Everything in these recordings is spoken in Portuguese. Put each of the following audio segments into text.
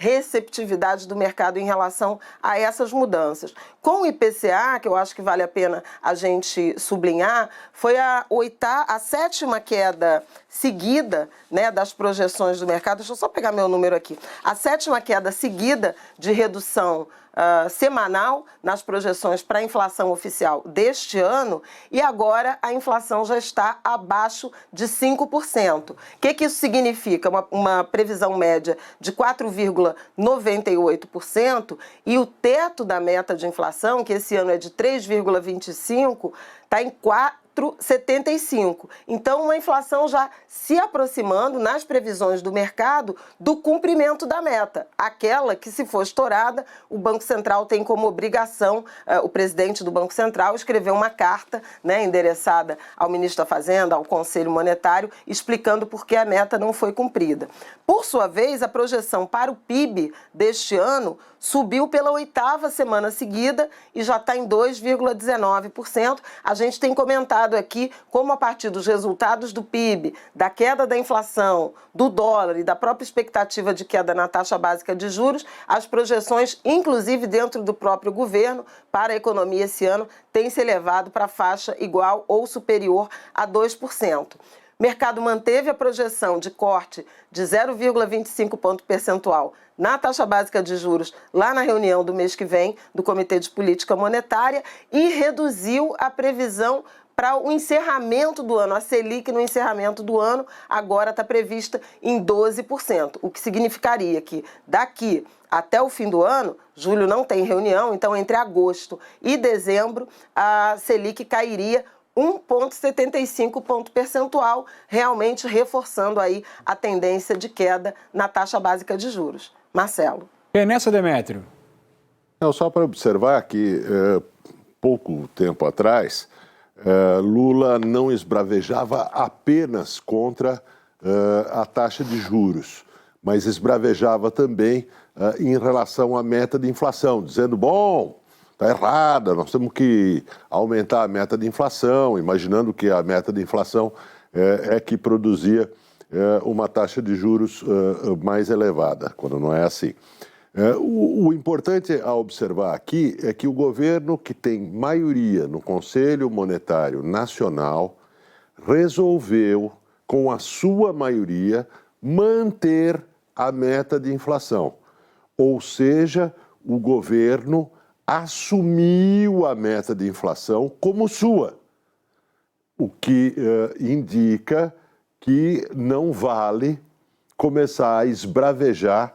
receptividade do mercado em relação a essas mudanças. Com o IPCA, que eu acho que vale a pena a gente sublinhar, foi a 7ª queda seguida, né, das projeções do mercado. Deixa eu só pegar meu número aqui. A 7ª queda seguida de redução semanal nas projeções para a inflação oficial deste ano, e agora a inflação já está abaixo de 5%. O que isso significa? Uma previsão média de 4,98%, e o teto da meta de inflação, que esse ano é de 3,25%, está em 4,75%. Então, uma inflação já se aproximando, nas previsões do mercado, do cumprimento da meta. Aquela que, se for estourada, o Banco Central tem como obrigação, o presidente do Banco Central, escrever uma carta, né, endereçada ao ministro da Fazenda, ao Conselho Monetário, explicando por que a meta não foi cumprida. Por sua vez, a projeção para o PIB deste ano subiu pela 8ª semana seguida e já está em 2,19%. A gente tem comentado aqui como, a partir dos resultados do PIB, da queda da inflação, do dólar e da própria expectativa de queda na taxa básica de juros, as projeções, inclusive dentro do próprio governo, para a economia esse ano, têm se elevado para a faixa igual ou superior a 2%. O mercado manteve a projeção de corte de 0,25 ponto percentual na taxa básica de juros lá na reunião do mês que vem do Comitê de Política Monetária e reduziu a previsão para o encerramento do ano. A Selic no encerramento do ano agora está prevista em 12%, o que significaria que daqui até o fim do ano, julho não tem reunião, então entre agosto e dezembro a Selic cairia 1,75 ponto percentual, realmente reforçando aí a tendência de queda na taxa básica de juros. Marcelo. E nessa, Demétrio? Não, só para observar que pouco tempo atrás, Lula não esbravejava apenas contra a taxa de juros, mas esbravejava também em relação à meta de inflação, dizendo, bom, está errada, nós temos que aumentar a meta de inflação, imaginando que a meta de inflação é que produzia uma taxa de juros mais elevada, quando não é assim. O importante a observar aqui é que o governo, que tem maioria no Conselho Monetário Nacional, resolveu, com a sua maioria, manter a meta de inflação. Ou seja, o governo assumiu a meta de inflação como sua, o que indica que não vale começar a esbravejar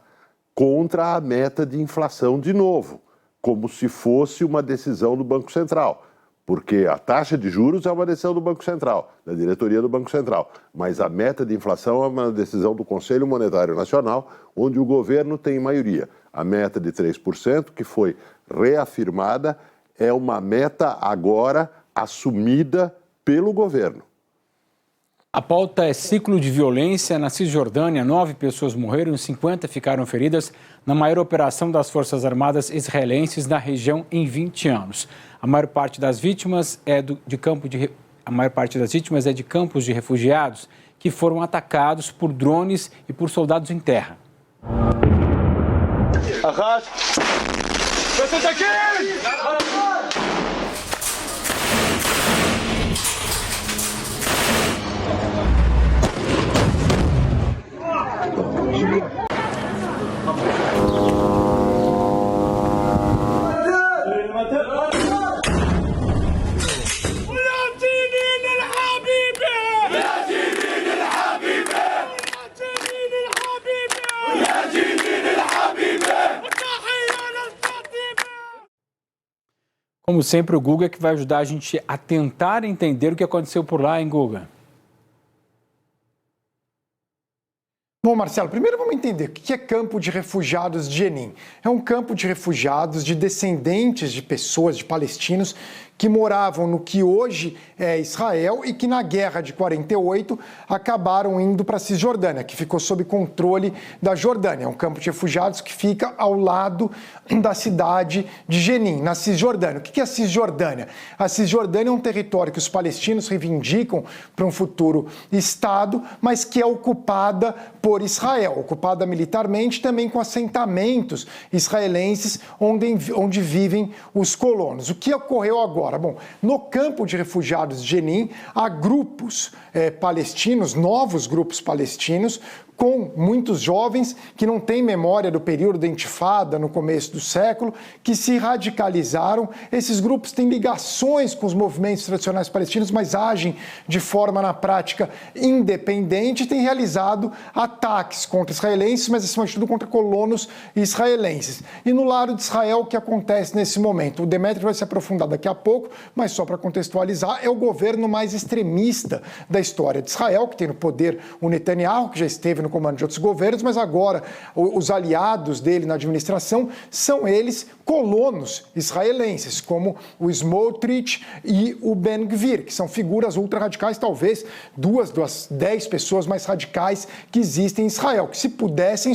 contra a meta de inflação de novo, como se fosse uma decisão do Banco Central, porque a taxa de juros é uma decisão do Banco Central, da diretoria do Banco Central, mas a meta de inflação é uma decisão do Conselho Monetário Nacional, onde o governo tem maioria. A meta de 3%, que foi reafirmada, é uma meta agora assumida pelo governo. A pauta é ciclo de violência. Na Cisjordânia, 9 pessoas morreram e 50 ficaram feridas na maior operação das Forças Armadas israelenses na região em 20 anos. A maior parte das vítimas é de campos de refugiados que foram atacados por drones e por soldados em terra. Como sempre, o Guga é que vai ajudar a gente a tentar entender o que aconteceu por lá, hein, Guga? Bom, Marcelo, primeiro vamos entender o que é campo de refugiados de Jenin. É um campo de refugiados, de descendentes de pessoas, de palestinos, que moravam no que hoje é Israel e que na guerra de 48 acabaram indo para a Cisjordânia, que ficou sob controle da Jordânia. É um campo de refugiados que fica ao lado da cidade de Jenin, na Cisjordânia. O que é a Cisjordânia? A Cisjordânia é um território que os palestinos reivindicam para um futuro Estado, mas que é ocupada por Israel, ocupada militarmente, também com assentamentos israelenses onde vivem os colonos. O que ocorreu agora? Bom, no campo de refugiados de Jenin, há grupos palestinos, novos grupos palestinos, com muitos jovens que não têm memória do período da Intifada, no começo do século, que se radicalizaram. Esses grupos têm ligações com os movimentos tradicionais palestinos, mas agem de forma, na prática, independente e têm realizado ataques contra israelenses, mas, acima de tudo, contra colonos israelenses. E no lado de Israel, o que acontece nesse momento? O Demetrio vai se aprofundar daqui a pouco, mas só para contextualizar, é o governo mais extremista da história de Israel, que tem no poder o Netanyahu, que já esteve no comando de outros governos, mas agora os aliados dele na administração são eles colonos israelenses, como o Smotrich e o Ben Gvir, que são figuras ultra-radicais, talvez duas das 10 pessoas mais radicais que existem em Israel, que se pudessem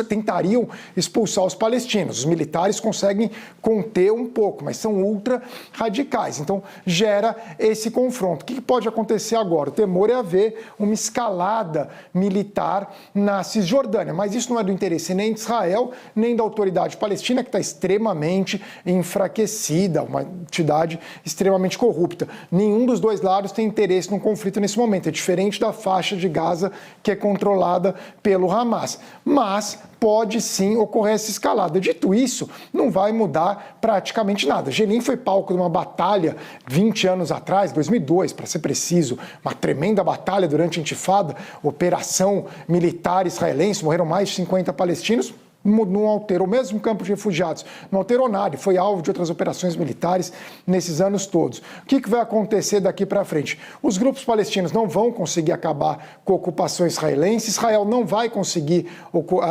tentariam expulsar os palestinos. Os militares conseguem conter um pouco, mas são ultra-radicais. Então gera esse confronto. O que pode acontecer agora? O temor é haver uma escalada militar na Cisjordânia, mas isso não é do interesse nem de Israel, nem da autoridade palestina, que está extremamente enfraquecida, uma entidade extremamente corrupta. Nenhum dos dois lados tem interesse num conflito nesse momento, é diferente da faixa de Gaza, que é controlada pelo Hamas. Mas pode sim ocorrer essa escalada. Dito isso, não vai mudar praticamente nada. Jenin foi palco de uma batalha 20 anos atrás, 2002, para ser preciso, uma tremenda batalha durante a Intifada, operação militar israelense, morreram mais de 50 palestinos. Não alterou, mesmo campo de refugiados, não alterou nada, foi alvo de outras operações militares nesses anos todos. O que vai acontecer daqui para frente? Os grupos palestinos não vão conseguir acabar com a ocupação israelense, Israel não vai conseguir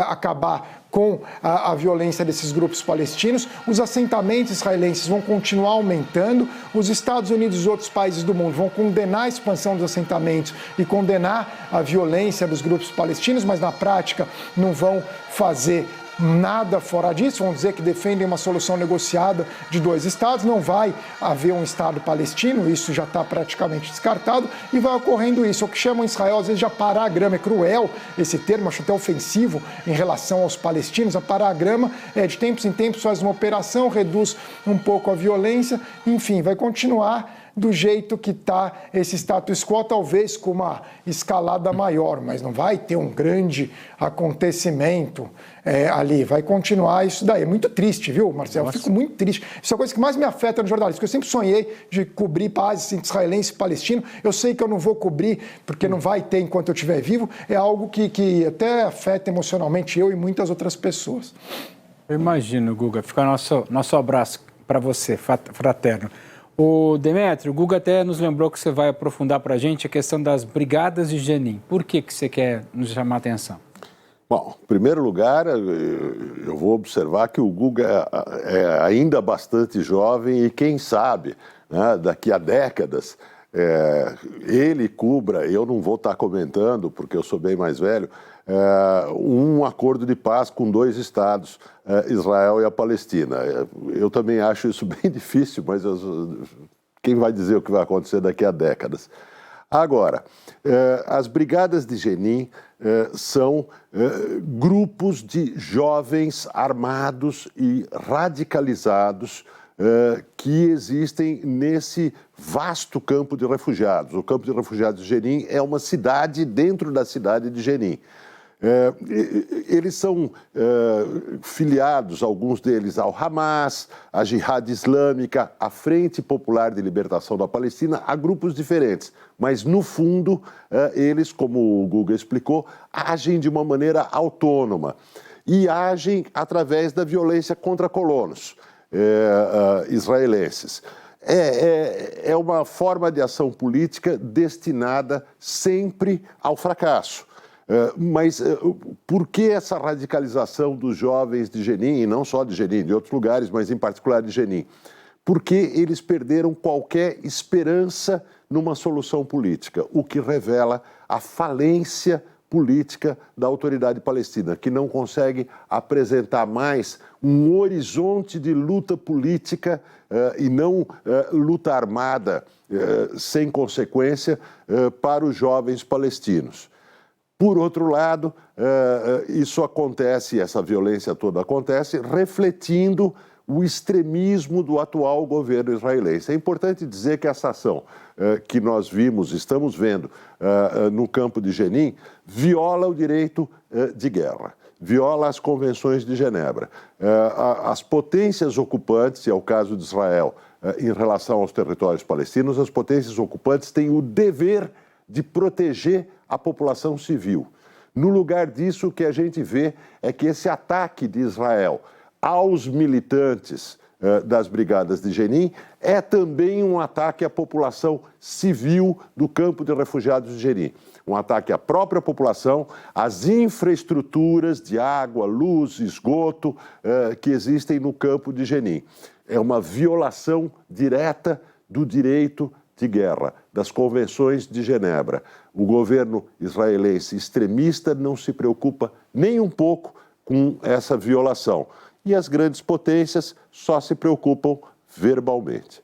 acabar com a violência desses grupos palestinos, os assentamentos israelenses vão continuar aumentando, os Estados Unidos e outros países do mundo vão condenar a expansão dos assentamentos e condenar a violência dos grupos palestinos, mas na prática não vão fazer nada fora disso, vão dizer que defendem uma solução negociada de 2 estados, não vai haver um estado palestino, isso já está praticamente descartado, e vai ocorrendo isso, o que chamam em Israel às vezes de aparar a grama, é cruel esse termo, acho até ofensivo em relação aos palestinos, aparar a grama, de tempos em tempos faz uma operação, reduz um pouco a violência, enfim, vai continuar do jeito que está esse status quo, talvez com uma escalada maior, mas não vai ter um grande acontecimento ali, vai continuar isso daí. É muito triste, viu, Marcelo? Eu fico muito triste. Isso é a coisa que mais me afeta no jornalismo, porque eu sempre sonhei de cobrir paz israelense e palestino. Eu sei que eu não vou cobrir, porque não vai ter enquanto eu estiver vivo, é algo que até afeta emocionalmente eu e muitas outras pessoas. Eu imagino, Guga, fica nosso abraço para você, fraterno. O Demetrio, o Guga até nos lembrou que você vai aprofundar para a gente a questão das brigadas de Jenin. Por que você quer nos chamar a atenção? Bom, em primeiro lugar, eu vou observar que o Guga é ainda bastante jovem e quem sabe, né, daqui a décadas, ele cubra, eu não vou estar comentando porque eu sou bem mais velho, um acordo de paz com 2 estados, Israel e a Palestina. Eu também acho isso bem difícil, mas quem vai dizer o que vai acontecer daqui a décadas? Agora, as brigadas de Jenin são grupos de jovens armados e radicalizados que existem nesse vasto campo de refugiados. O campo de refugiados de Jenin é uma cidade dentro da cidade de Jenin. Eles são filiados, alguns deles, ao Hamas, à Jihad Islâmica, à Frente Popular de Libertação da Palestina, a grupos diferentes. Mas, no fundo, eles, como o Guga explicou, agem de uma maneira autônoma e agem através da violência contra colonos israelenses. É uma forma de ação política destinada sempre ao fracasso. Mas por que essa radicalização dos jovens de Jenin, e não só de Jenin, de outros lugares, mas em particular de Jenin? porque eles perderam qualquer esperança numa solução política, o que revela a falência política da autoridade palestina, que não consegue apresentar mais um horizonte de luta política e não luta armada sem consequência para os jovens palestinos. Por outro lado, isso acontece, essa violência toda acontece, refletindo o extremismo do atual governo israelense. É importante dizer que essa ação que nós estamos vendo no campo de Jenin, viola o direito de guerra, viola as convenções de Genebra. As potências ocupantes, e é o caso de Israel, em relação aos territórios palestinos, as potências ocupantes têm o dever de proteger a população civil. No lugar disso, o que a gente vê é que esse ataque de Israel aos militantes das brigadas de Jenin é também um ataque à população civil do campo de refugiados de Jenin. Um ataque à própria população, às infraestruturas de água, luz, esgoto que existem no campo de Jenin. É uma violação direta do direito de guerra, das convenções de Genebra. O governo israelense extremista não se preocupa nem um pouco com essa violação. E as grandes potências só se preocupam verbalmente.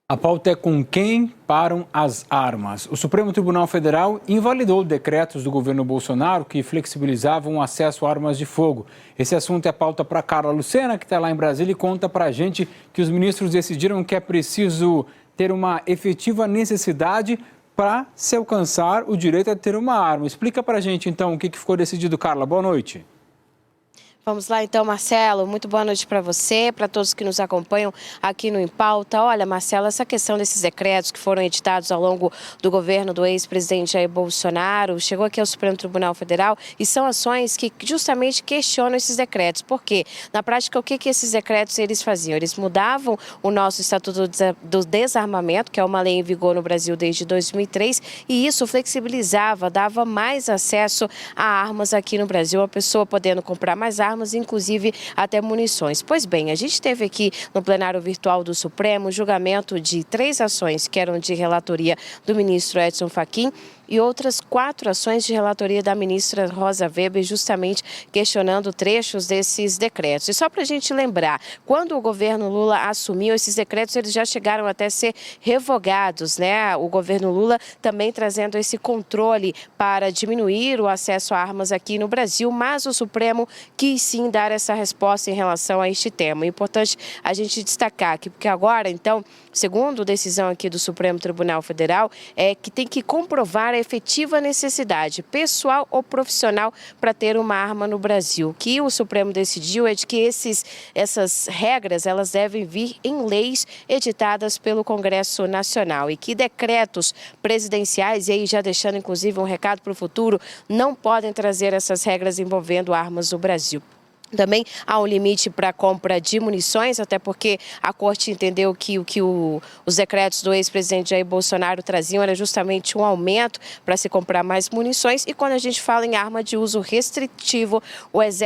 A pauta é com quem param as armas. O Supremo Tribunal Federal invalidou decretos do governo Bolsonaro que flexibilizavam o acesso a armas de fogo. Esse assunto é pauta para Carla Lucena, que está lá em Brasília, e conta para a gente que os ministros decidiram que é preciso ter uma efetiva necessidade para se alcançar o direito a ter uma arma. Explica para a gente, então, o que ficou decidido, Carla. Boa noite. Vamos lá então, Marcelo, muito boa noite para você, para todos que nos acompanham aqui no Em Pauta. Olha, Marcelo, essa questão desses decretos que foram editados ao longo do governo do ex-presidente Jair Bolsonaro, chegou aqui ao Supremo Tribunal Federal e são ações que justamente questionam esses decretos. Por quê? Na prática, o que esses decretos eles faziam? Eles mudavam o nosso Estatuto do Desarmamento, que é uma lei em vigor no Brasil desde 2003, e isso flexibilizava, dava mais acesso a armas aqui no Brasil, a pessoa podendo comprar mais armas, inclusive até munições. Pois bem, a gente teve aqui no plenário virtual do Supremo julgamento de 3 ações que eram de relatoria do ministro Edson Fachin e outras 4 ações de relatoria da ministra Rosa Weber, justamente questionando trechos desses decretos. E só para a gente lembrar, quando o governo Lula assumiu esses decretos, eles já chegaram até ser revogados, né? O governo Lula também trazendo esse controle para diminuir o acesso a armas aqui no Brasil, mas o Supremo quis sim dar essa resposta em relação a este tema. É importante a gente destacar aqui, porque agora, então, segundo decisão aqui do Supremo Tribunal Federal, é que tem que comprovar a efetiva necessidade, pessoal ou profissional, para ter uma arma no Brasil. O que o Supremo decidiu é de que essas regras elas devem vir em leis editadas pelo Congresso Nacional e que decretos presidenciais, e aí já deixando inclusive um recado para o futuro, não podem trazer essas regras envolvendo armas no Brasil. Também há um limite para a compra de munições, até porque a Corte entendeu que os decretos do ex-presidente Jair Bolsonaro traziam era justamente um aumento para se comprar mais munições. E quando a gente fala em arma de uso restritivo, o Exército